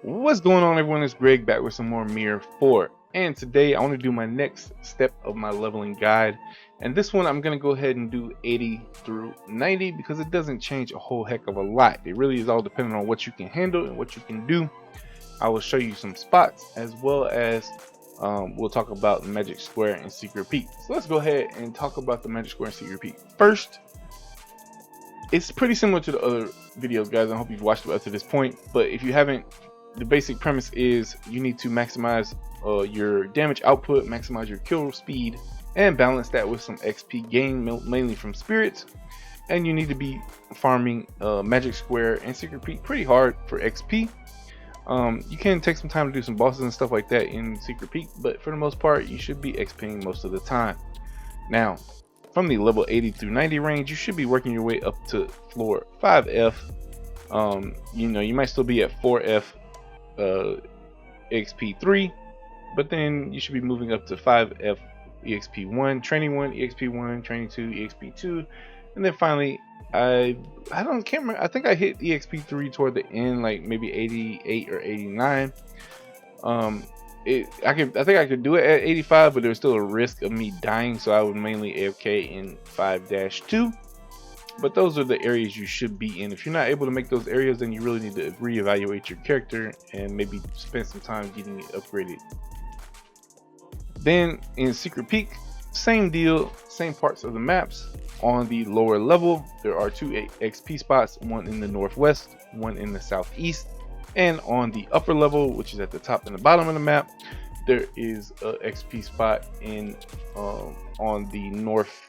What's going on, everyone? It's Greg back with some more MIR4, and today I want to do my next step of my leveling guide. And this one I'm going to go ahead and do 80 through 90 because it doesn't change a whole heck of a lot. It really is all dependent on what you can handle and what you can do. I will show you some spots, as well as we'll talk about Magic Square and Secret Peak. So let's go ahead and talk about the Magic Square and Secret Peak. First, it's pretty similar to the other videos, guys. I hope you've watched it up to this point, but if you haven't, the basic premise is you need to maximize your damage output, maximize your kill speed, and balance that with some XP gain, mainly from spirits. And you need to be farming Magic Square and Secret Peak pretty hard for XP. You can take some time to do some bosses and stuff like that in Secret Peak, but for the most part you should be XPing most of the time. Now, from the level 80 through 90 range, you should be working your way up to floor 5F. You might still be at 4F XP3, but then you should be moving up to 5F EXP1, Training 1, EXP1, Training 2, EXP2, and then finally can't remember, I think I hit EXP3 toward the end, like maybe 88 or 89. I think I could do it at 85, but there's still a risk of me dying, so I would mainly AFK in 5-2. But those are the areas you should be in. If you're not able to make those areas, then you really need to reevaluate your character and maybe spend some time getting it upgraded. Then in Secret Peak, same deal, same parts of the maps. On the lower level, there are 2 XP spots, one in the northwest, one in the southeast. And on the upper level, which is at the top and the bottom of the map, there is a XP spot in on the northwest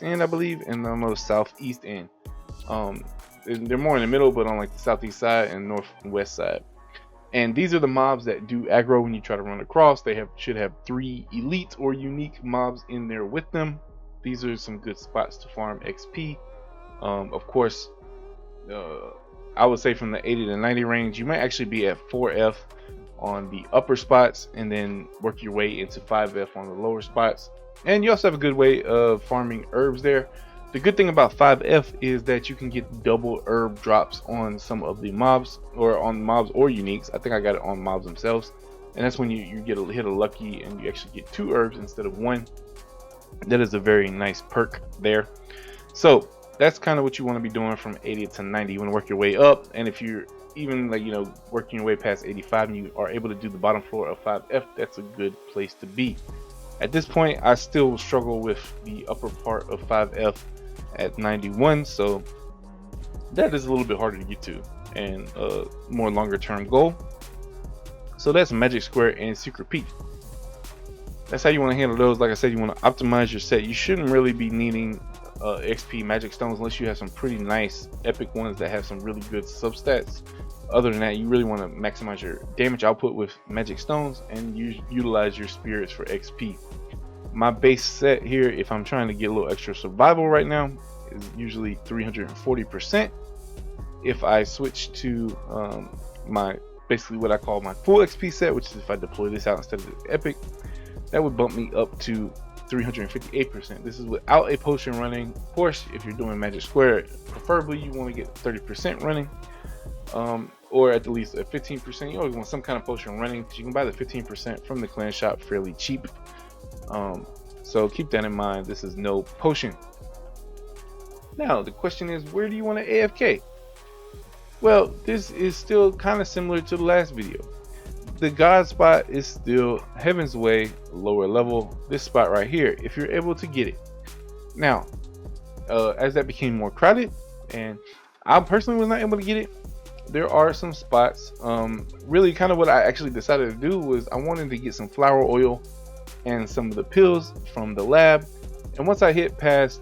end, I believe, and on the southeast end. They're more in the middle, but on like the southeast side and northwest side. And these are the mobs that do aggro when you try to run across. They should have 3 elite or unique mobs in there with them. These are some good spots to farm XP. Of course, I would say from the 80 to 90 range, you might actually be at 4F on the upper spots and then work your way into 5F on the lower spots. And you also have a good way of farming herbs there. The good thing about 5F is that you can get double herb drops on some of the mobs, or on mobs or uniques. I think I got it on mobs themselves, and that's when you hit a lucky and you actually get 2 herbs instead of 1. That is a very nice perk there. So that's kind of what you want to be doing from 80 to 90. You want to work your way up, and if you're even working your way past 85 and you are able to do the bottom floor of 5F, that's a good place to be. At this point, I still struggle with the upper part of 5F at 91, so that is a little bit harder to get to and a more longer term goal. So that's Magic Square and Secret Peak. That's how you want to handle those. Like I said, you want to optimize your set. You shouldn't really be needing XP magic stones unless you have some pretty nice epic ones that have some really good substats. Other than that, you really want to maximize your damage output with magic stones and utilize your spirits for XP. My base set here, if I'm trying to get a little extra survival right now, is usually 340%. If I switch to basically what I call my full XP set, which is if I deploy this out instead of the epic, that would bump me up to 358%. This is without a potion running. Of course, if you're doing Magic Square, preferably you want to get 30% running, or at least a 15%. You always want some kind of potion running, because you can buy the 15% from the clan shop fairly cheap. So keep that in mind. This is no potion. Now the question is, where do you want to AFK? Well, this is still kind of similar to the last video. The god spot is still Heaven's Way, lower level, this spot right here, if you're able to get it. Now, as that became more crowded, and I personally was not able to get it, there are some spots. Really kind of what I actually decided to do was I wanted to get some flower oil and some of the pills from the lab. And once I hit past,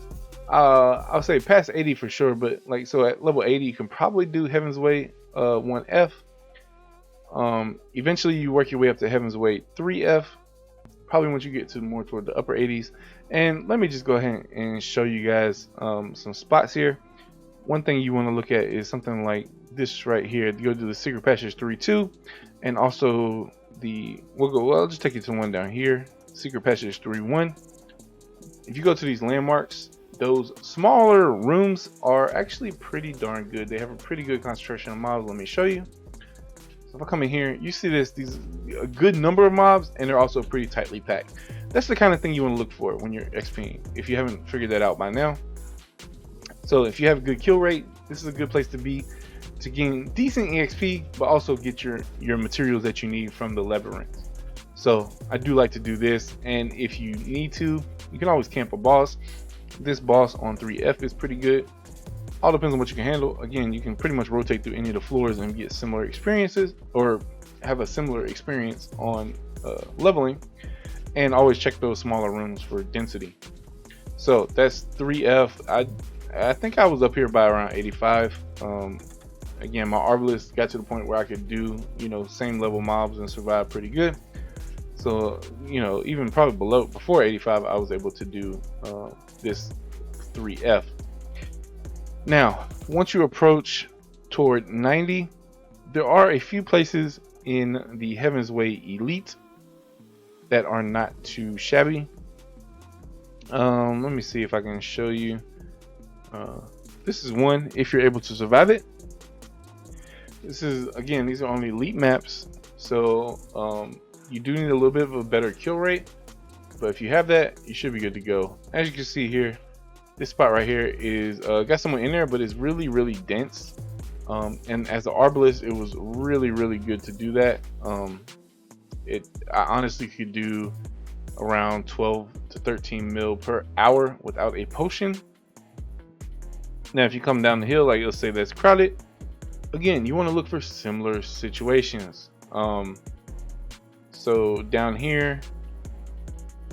I'll say past 80 for sure, but so at level 80 you can probably do Heaven's Way 1F. Eventually you work your way up to Heaven's Way 3F, probably once you get to more toward the upper 80s. And let me just go ahead and show you guys some spots here. One thing you want to look at is something like this right here. You go to the Secret Passage 3-2, and also I'll just take you to one down here, Secret Passage 3-1. If you go to these landmarks, those smaller rooms are actually pretty darn good. They have a pretty good concentration of mobs. Let me show you. if I come in here, you see these a good number of mobs, and they're also pretty tightly packed. That's the kind of thing you want to look for when you're XPing, if you haven't figured that out by now. So if you have a good kill rate, this is a good place to be to gain decent EXP, but also get your materials that you need from the Labyrinth. So I do like to do this, and if you need to, you can always camp a boss. This boss on 3F is pretty good. All depends on what you can handle. Again, you can pretty much rotate through any of the floors and get similar experiences, or have a similar experience on leveling, and always check those smaller rooms for density. So that's 3F. I think I was up here by around 85. Again, my Arbalist got to the point where I could do, you know, same level mobs and survive pretty good. So, you know, even probably before 85, I was able to do this 3F. Now, once you approach toward 90, there are a few places in the Heaven's Way Elite that are not too shabby. Let me see if I can show you. This is one, if you're able to survive it. This is, again, these are only elite maps, so you do need a little bit of a better kill rate, but if you have that, you should be good to go. As you can see here, this spot right here is got someone in there, but it's really dense, and as the Arbalist, it was really good to do that. I honestly could do around 12 to 13 mil per hour without a potion. Now if you come down the hill, like let's say that's crowded, again, you want to look for similar situations. So down here,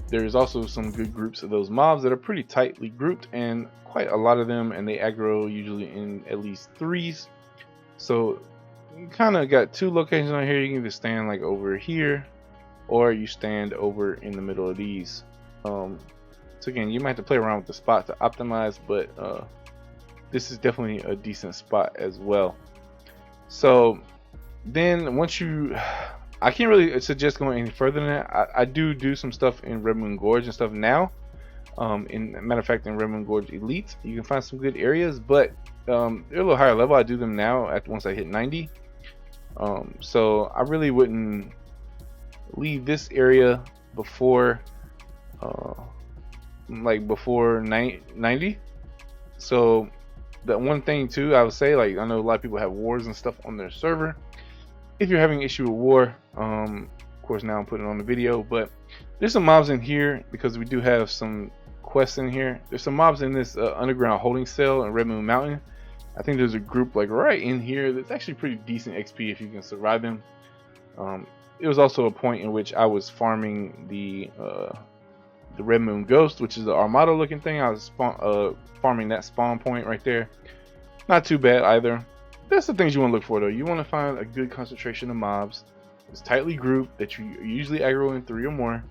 there's also some good groups of those mobs that are pretty tightly grouped, and quite a lot of them, and they aggro usually in at least threes. So you kind of got two locations on here. You can either stand like over here, or you stand over in the middle of these. So again, you might have to play around with the spot to optimize, but this is definitely a decent spot as well. So then once you, I can't really suggest going any further than that. I do some stuff in Redmoon Gorge and stuff now. In matter of fact, in Redmoon Gorge Elite, you can find some good areas, but they're a little higher level. I do them now once I hit 90. So I really wouldn't leave this area before before 90. So that one thing too, I would say, like, I know a lot of people have wars and stuff on their server. If you're having an issue with war, of course now I'm putting it on the video, but there's some mobs in here because we do have some quests in here. There's some mobs in this underground holding cell in Redmoon Mountain. I think there's a group like right in here that's actually pretty decent XP if you can survive them. It was also a point in which I was farming the Redmoon Ghost, which is the Armada looking thing. I was farming that spawn point right there. Not too bad either. That's the things you want to look for though. You want to find a good concentration of mobs. It's tightly grouped, that you usually aggro in 3 or more,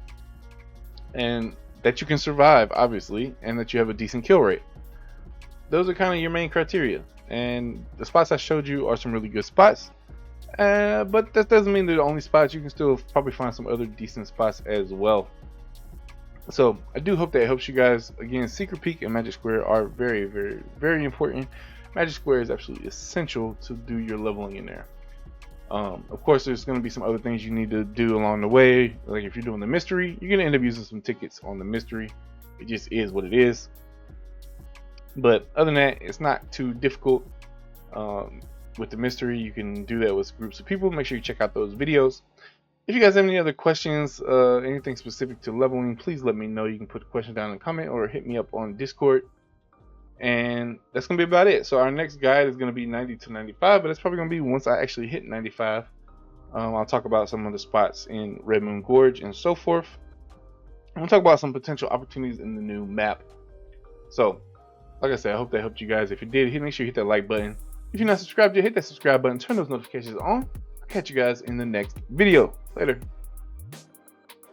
and that you can survive, obviously, and that you have a decent kill rate. Those are kind of your main criteria, and the spots I showed you are some really good spots. But that doesn't mean they're the only spots. You can still probably find some other decent spots as well. So I do hope that helps you guys. Again, Secret Peek and Magic Square are very important. Magic Square is absolutely essential to do your leveling in there. Of course, there's going to be some other things you need to do along the way. Like if you're doing the mystery, you're going to end up using some tickets on the mystery. It just is what it is. But other than that, it's not too difficult. With the mystery, you can do that with groups of people. Make sure you check out those videos. If you guys have any other questions, anything specific to leveling, please let me know. You can put a question down in the comment or hit me up on Discord. And that's going to be about it. So our next guide is going to be 90 to 95, but it's probably going to be once I actually hit 95. I'll talk about some of the spots in Redmoon Gorge and so forth. I'm going to talk about some potential opportunities in the new map. So, like I said, I hope that helped you guys. If you did, make sure you hit that like button. If you're not subscribed yet, hit that subscribe button, turn those notifications on. I'll catch you guys in the next video. Later.